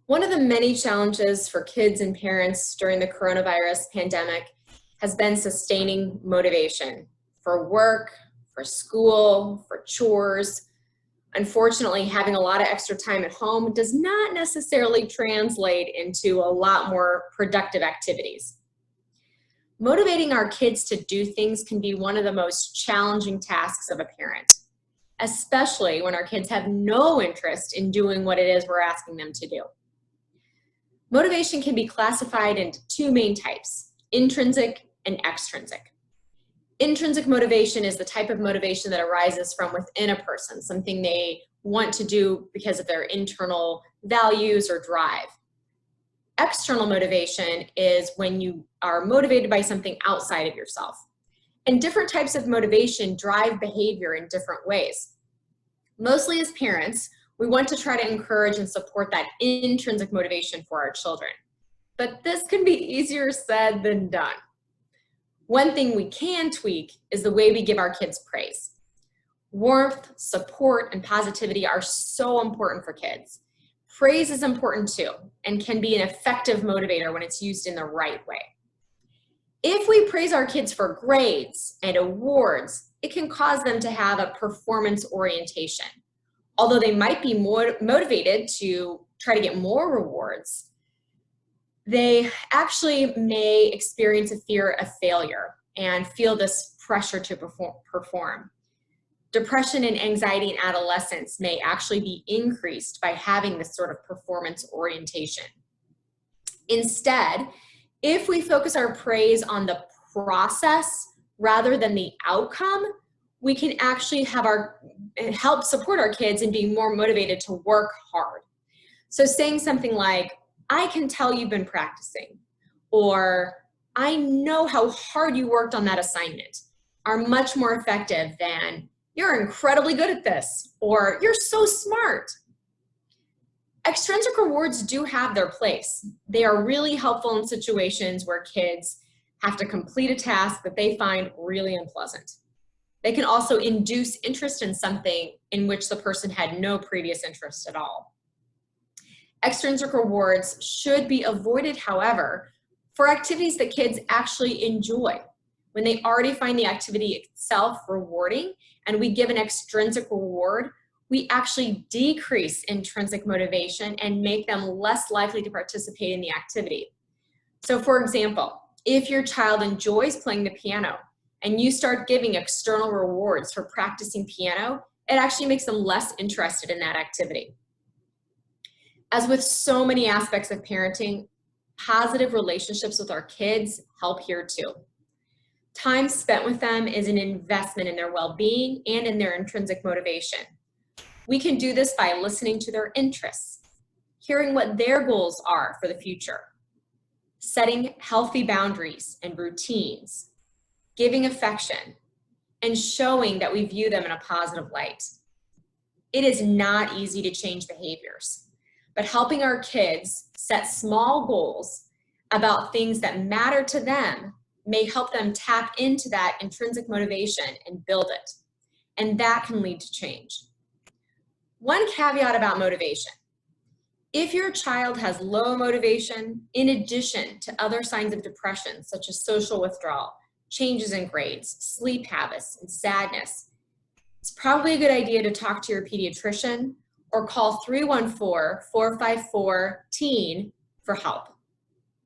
One of the many challenges for kids and parents during the coronavirus pandemic has been sustaining motivation for work, for school, for chores. Unfortunately, having a lot of extra time at home does not necessarily translate into a lot more productive activities. Motivating our kids to do things can be one of the most challenging tasks of a parent, especially when our kids have no interest in doing what it is we're asking them to do. Motivation can be classified into two main types, intrinsic and extrinsic. Intrinsic motivation is the type of motivation that arises from within a person, something they want to do because of their internal values or drive. External motivation is when you are motivated by something outside of yourself. And different types of motivation drive behavior in different ways. Mostly as parents, we want to try to encourage and support that intrinsic motivation for our children. But this can be easier said than done. One thing we can tweak is the way we give our kids praise. Warmth, support, and positivity are so important for kids. Praise is important too, and can be an effective motivator when it's used in the right way. If we praise our kids for grades and awards, it can cause them to have a performance orientation. Although they might be more motivated to try to get more rewards, they actually may experience a fear of failure and feel this pressure to perform. Depression and anxiety in adolescence may actually be increased by having this sort of performance orientation. Instead, if we focus our praise on the process rather than the outcome, we can actually help support our kids in being more motivated to work hard. So saying something like, I can tell you've been practicing, or I know how hard you worked on that assignment, are much more effective than you're incredibly good at this, or you're so smart. Extrinsic rewards do have their place. They are really helpful in situations where kids have to complete a task that they find really unpleasant. They can also induce interest in something in which the person had no previous interest at all. Extrinsic rewards should be avoided, however, for activities that kids actually enjoy. When they already find the activity itself rewarding and we give an extrinsic reward, we actually decrease intrinsic motivation and make them less likely to participate in the activity. So for example, if your child enjoys playing the piano and you start giving external rewards for practicing piano, it actually makes them less interested in that activity. As with so many aspects of parenting, positive relationships with our kids help here too. Time spent with them is an investment in their well-being and in their intrinsic motivation. We can do this by listening to their interests, hearing what their goals are for the future, setting healthy boundaries and routines, giving affection, and showing that we view them in a positive light. It is not easy to change behaviors, but helping our kids set small goals about things that matter to them may help them tap into that intrinsic motivation and build it. And that can lead to change. One caveat about motivation. If your child has low motivation, in addition to other signs of depression, such as social withdrawal, changes in grades, sleep habits, and sadness, it's probably a good idea to talk to your pediatrician or call 314-454-TEEN for help.